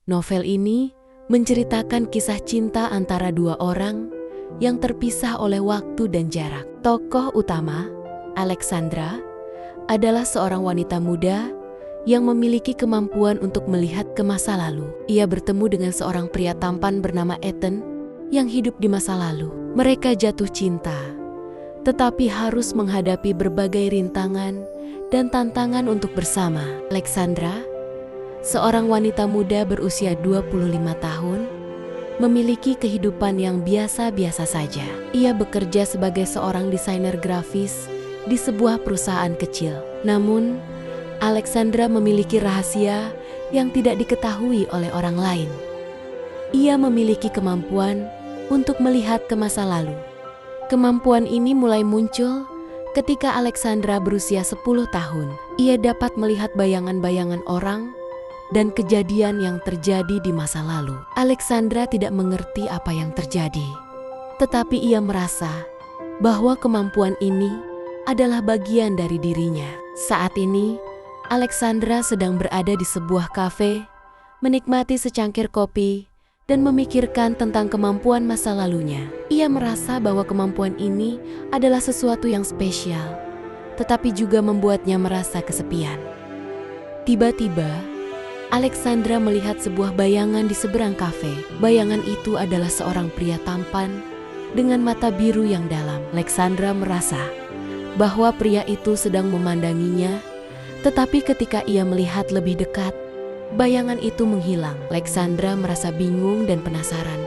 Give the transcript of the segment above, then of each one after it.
Novel ini menceritakan kisah cinta antara dua orang yang terpisah oleh waktu dan jarak. Tokoh utama, Alexandra, adalah seorang wanita muda yang memiliki kemampuan untuk melihat ke masa lalu. Ia bertemu dengan seorang pria tampan bernama Ethan yang hidup di masa lalu. Mereka jatuh cinta, tetapi harus menghadapi berbagai rintangan dan tantangan untuk bersama. Alexandra, seorang wanita muda berusia 25 tahun, memiliki kehidupan yang biasa-biasa saja. Ia bekerja sebagai seorang desainer grafis di sebuah perusahaan kecil. Namun, Alexandra memiliki rahasia yang tidak diketahui oleh orang lain. Ia memiliki kemampuan untuk melihat ke masa lalu. Kemampuan ini mulai muncul ketika Alexandra berusia 10 tahun. Ia dapat melihat bayangan-bayangan orang dan kejadian yang terjadi di masa lalu. Alexandra tidak mengerti apa yang terjadi, tetapi ia merasa bahwa kemampuan ini adalah bagian dari dirinya. Saat ini, Alexandra sedang berada di sebuah kafe, menikmati secangkir kopi, dan memikirkan tentang kemampuan masa lalunya. Ia merasa bahwa kemampuan ini adalah sesuatu yang spesial, tetapi juga membuatnya merasa kesepian. Tiba-tiba, Alexandra melihat sebuah bayangan di seberang kafe. Bayangan itu adalah seorang pria tampan dengan mata biru yang dalam. Alexandra merasa bahwa pria itu sedang memandanginya, tetapi ketika ia melihat lebih dekat, bayangan itu menghilang. Alexandra merasa bingung dan penasaran.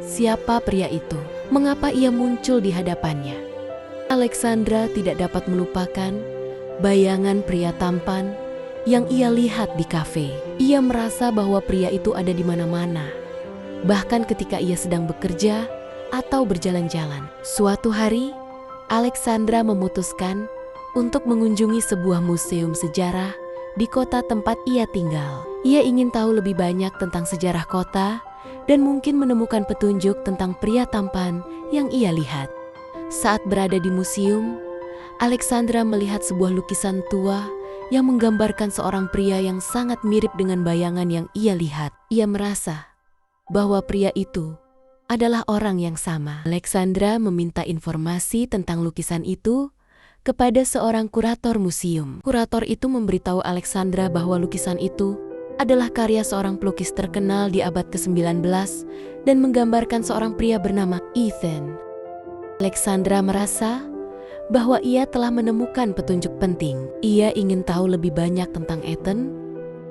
Siapa pria itu? Mengapa ia muncul di hadapannya? Alexandra tidak dapat melupakan bayangan pria tampan yang ia lihat di kafe. Ia merasa bahwa pria itu ada di mana-mana, bahkan ketika ia sedang bekerja atau berjalan-jalan. Suatu hari, Alexandra memutuskan untuk mengunjungi sebuah museum sejarah di kota tempat ia tinggal. Ia ingin tahu lebih banyak tentang sejarah kota dan mungkin menemukan petunjuk tentang pria tampan yang ia lihat. Saat berada di museum, Alexandra melihat sebuah lukisan tua yang menggambarkan seorang pria yang sangat mirip dengan bayangan yang ia lihat. Ia merasa bahwa pria itu adalah orang yang sama. Alexandra meminta informasi tentang lukisan itu kepada seorang kurator museum. Kurator itu memberitahu Alexandra bahwa lukisan itu adalah karya seorang pelukis terkenal di abad ke-19 dan menggambarkan seorang pria bernama Ethan. Alexandra merasa bahwa ia telah menemukan petunjuk penting. Ia ingin tahu lebih banyak tentang Ethan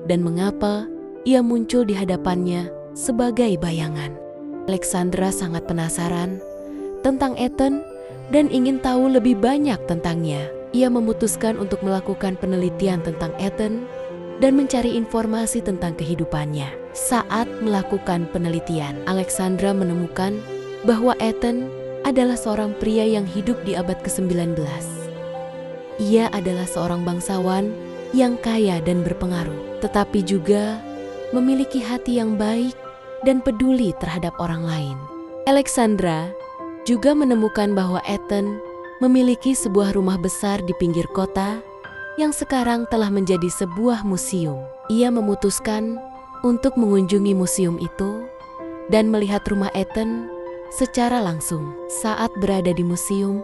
dan mengapa ia muncul di hadapannya sebagai bayangan. Alexandra sangat penasaran tentang Ethan dan ingin tahu lebih banyak tentangnya. Ia memutuskan untuk melakukan penelitian tentang Ethan dan mencari informasi tentang kehidupannya. Saat melakukan penelitian, Alexandra menemukan bahwa Ethan adalah seorang pria yang hidup di abad ke-19. Ia adalah seorang bangsawan yang kaya dan berpengaruh, tetapi juga memiliki hati yang baik dan peduli terhadap orang lain. Alexandra juga menemukan bahwa Ethan memiliki sebuah rumah besar di pinggir kota yang sekarang telah menjadi sebuah museum. Ia memutuskan untuk mengunjungi museum itu dan melihat rumah Ethan secara langsung. Saat berada di museum,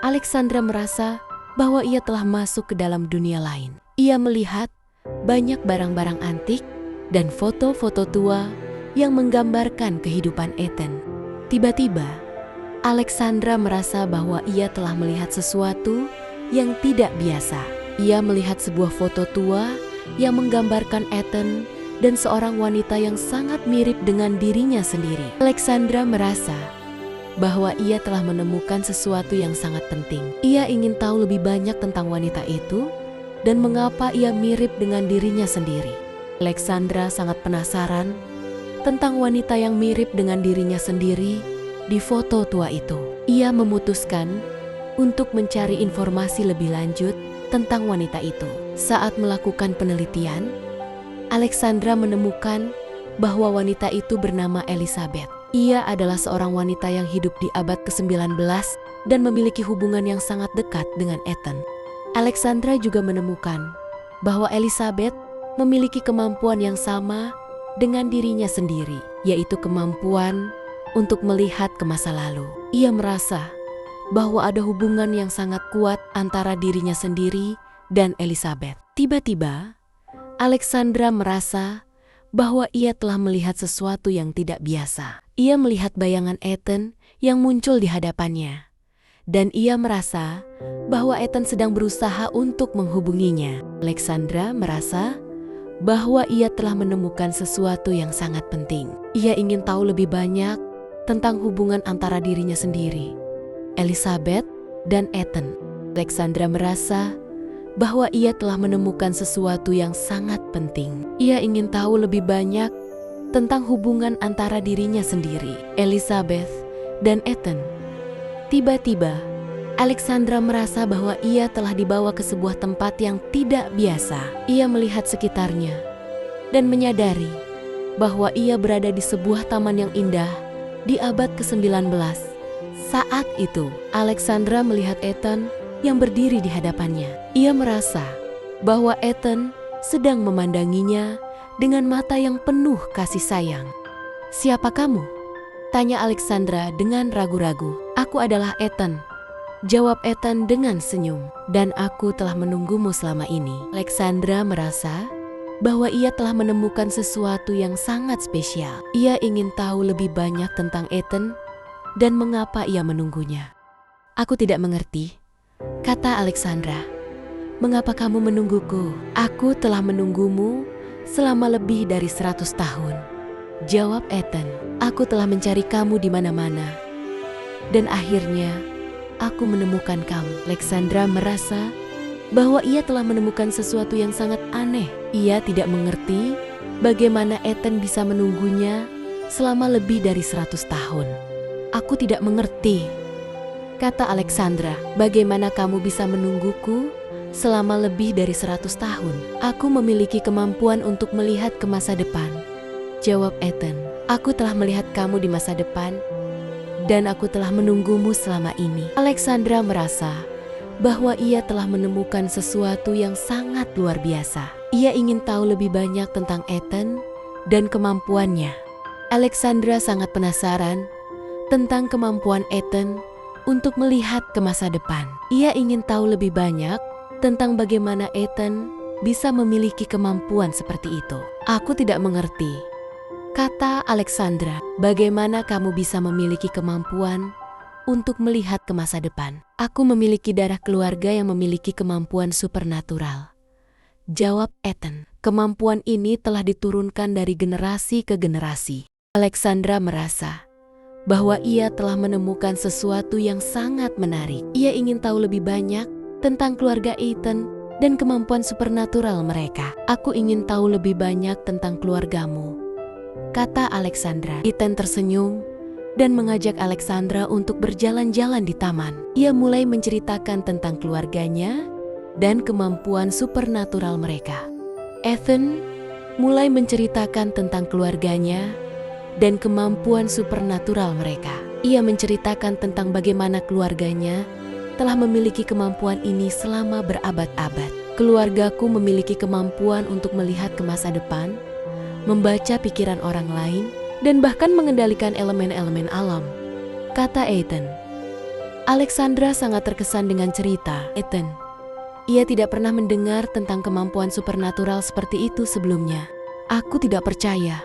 Alexandra merasa bahwa ia telah masuk ke dalam dunia lain. Ia melihat banyak barang-barang antik dan foto-foto tua yang menggambarkan kehidupan Ethan. Tiba-tiba, Alexandra merasa bahwa ia telah melihat sesuatu yang tidak biasa. Ia melihat sebuah foto tua yang menggambarkan Ethan dan seorang wanita yang sangat mirip dengan dirinya sendiri. Alexandra merasa bahwa ia telah menemukan sesuatu yang sangat penting. Ia ingin tahu lebih banyak tentang wanita itu dan mengapa ia mirip dengan dirinya sendiri. Alexandra sangat penasaran tentang wanita yang mirip dengan dirinya sendiri di foto tua itu. Ia memutuskan untuk mencari informasi lebih lanjut tentang wanita itu. Saat melakukan penelitian, Alexandra menemukan bahwa wanita itu bernama Elizabeth. Ia adalah seorang wanita yang hidup di abad ke-19 dan memiliki hubungan yang sangat dekat dengan Ethan. Alexandra juga menemukan bahwa Elizabeth memiliki kemampuan yang sama dengan dirinya sendiri, yaitu kemampuan untuk melihat ke masa lalu. Ia merasa bahwa ada hubungan yang sangat kuat antara dirinya sendiri dan Elizabeth. Tiba-tiba, Alexandra merasa bahwa ia telah melihat sesuatu yang tidak biasa. Ia melihat bayangan Ethan yang muncul di hadapannya, dan ia merasa bahwa Ethan sedang berusaha untuk menghubunginya. Alexandra merasa bahwa ia telah menemukan sesuatu yang sangat penting. Ia ingin tahu lebih banyak tentang hubungan antara dirinya sendiri, Elizabeth, dan Ethan. Alexandra merasa bahwa ia telah menemukan sesuatu yang sangat penting. Ia ingin tahu lebih banyak tentang hubungan antara dirinya sendiri, Elizabeth, dan Ethan. Tiba-tiba, Alexandra merasa bahwa ia telah dibawa ke sebuah tempat yang tidak biasa. Ia melihat sekitarnya dan menyadari bahwa ia berada di sebuah taman yang indah di abad ke-19. Saat itu, Alexandra melihat Ethan yang berdiri di hadapannya. Ia merasa bahwa Ethan sedang memandanginya dengan mata yang penuh kasih sayang. "Siapa kamu?" tanya Alexandra dengan ragu-ragu. "Aku adalah Ethan," jawab Ethan dengan senyum, "dan aku telah menunggumu selama ini." Alexandra merasa bahwa ia telah menemukan sesuatu yang sangat spesial. Ia ingin tahu lebih banyak tentang Ethan dan mengapa ia menunggunya. "Aku tidak mengerti," kata Alexandra. "Mengapa kamu menungguku?" "Aku telah menunggumu selama lebih dari 100 tahun," jawab Ethan. "Aku telah mencari kamu di mana-mana, dan akhirnya aku menemukan kamu." Alexandra merasa bahwa ia telah menemukan sesuatu yang sangat aneh. Ia tidak mengerti bagaimana Ethan bisa menunggunya selama lebih dari 100 tahun. "Aku tidak mengerti," kata Alexandra. "Bagaimana kamu bisa menungguku selama lebih dari 100 tahun? Aku memiliki kemampuan untuk melihat ke masa depan," jawab Ethan. "Aku telah melihat kamu di masa depan, dan aku telah menunggumu selama ini." Alexandra merasa bahwa ia telah menemukan sesuatu yang sangat luar biasa. Ia ingin tahu lebih banyak tentang Ethan dan kemampuannya. Alexandra sangat penasaran tentang kemampuan Ethan untuk melihat ke masa depan. Ia ingin tahu lebih banyak tentang bagaimana Ethan bisa memiliki kemampuan seperti itu. "Aku tidak mengerti," kata Alexandra. "Bagaimana kamu bisa memiliki kemampuan untuk melihat ke masa depan?" "Aku memiliki darah keluarga yang memiliki kemampuan supernatural," jawab Ethan. "Kemampuan ini telah diturunkan dari generasi ke generasi." Alexandra merasa bahwa ia telah menemukan sesuatu yang sangat menarik. Ia ingin tahu lebih banyak tentang keluarga Ethan dan kemampuan supernatural mereka. "Aku ingin tahu lebih banyak tentang keluargamu," kata Alexandra. Ethan tersenyum dan mengajak Alexandra untuk berjalan-jalan di taman. Ia mulai menceritakan tentang keluarganya dan kemampuan supernatural mereka. Ethan mulai menceritakan tentang keluarganya dan kemampuan supernatural mereka. Ia menceritakan tentang bagaimana keluarganya telah memiliki kemampuan ini selama berabad-abad. "Keluargaku memiliki kemampuan untuk melihat ke masa depan, membaca pikiran orang lain, dan bahkan mengendalikan elemen-elemen alam," kata Ethan. Alexandra sangat terkesan dengan cerita Ethan. Ia tidak pernah mendengar tentang kemampuan supernatural seperti itu sebelumnya. "Aku tidak percaya,"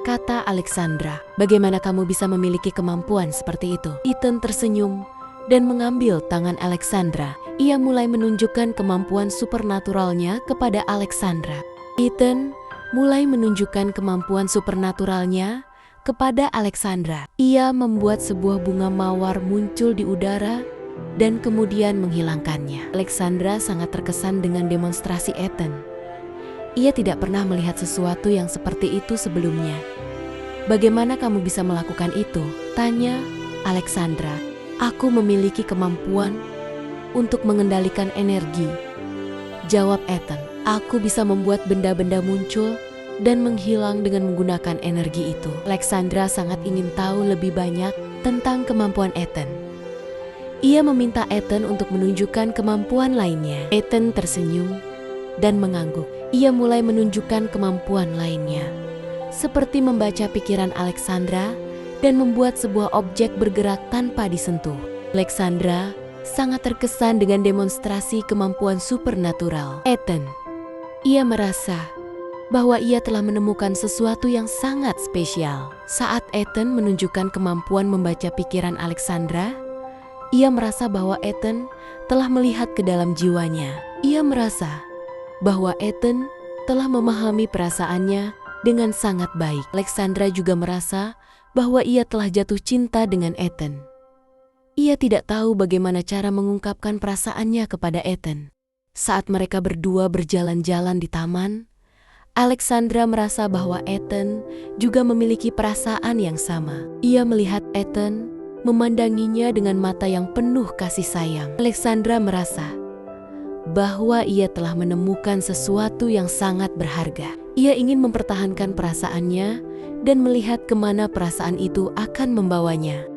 kata Alexandra. "Bagaimana kamu bisa memiliki kemampuan seperti itu?" Ethan tersenyum dan mengambil tangan Alexandra. Ia mulai menunjukkan kemampuan supernaturalnya kepada Alexandra. Ethan mulai menunjukkan kemampuan supernaturalnya kepada Alexandra. Ia membuat sebuah bunga mawar muncul di udara dan kemudian menghilangkannya. Alexandra sangat terkesan dengan demonstrasi Ethan. Ia tidak pernah melihat sesuatu yang seperti itu sebelumnya. "Bagaimana kamu bisa melakukan itu?" tanya Alexandra. "Aku memiliki kemampuan untuk mengendalikan energi," jawab Ethan. "Aku bisa membuat benda-benda muncul dan menghilang dengan menggunakan energi itu." Alexandra sangat ingin tahu lebih banyak tentang kemampuan Ethan. Ia meminta Ethan untuk menunjukkan kemampuan lainnya. Ethan tersenyum dan mengangguk. Ia mulai menunjukkan kemampuan lainnya, seperti membaca pikiran Alexandra dan membuat sebuah objek bergerak tanpa disentuh. Alexandra sangat terkesan dengan demonstrasi kemampuan supernatural Ethan. Ia merasa bahwa ia telah menemukan sesuatu yang sangat spesial. Saat Ethan menunjukkan kemampuan membaca pikiran Alexandra, ia merasa bahwa Ethan telah melihat ke dalam jiwanya. Ia merasa bahwa Ethan telah memahami perasaannya dengan sangat baik. Alexandra juga merasa bahwa ia telah jatuh cinta dengan Ethan. Ia tidak tahu bagaimana cara mengungkapkan perasaannya kepada Ethan. Saat mereka berdua berjalan-jalan di taman, Alexandra merasa bahwa Ethan juga memiliki perasaan yang sama. Ia melihat Ethan memandanginya dengan mata yang penuh kasih sayang. Alexandra merasa bahwa ia telah menemukan sesuatu yang sangat berharga. Ia ingin mempertahankan perasaannya dan melihat kemana perasaan itu akan membawanya.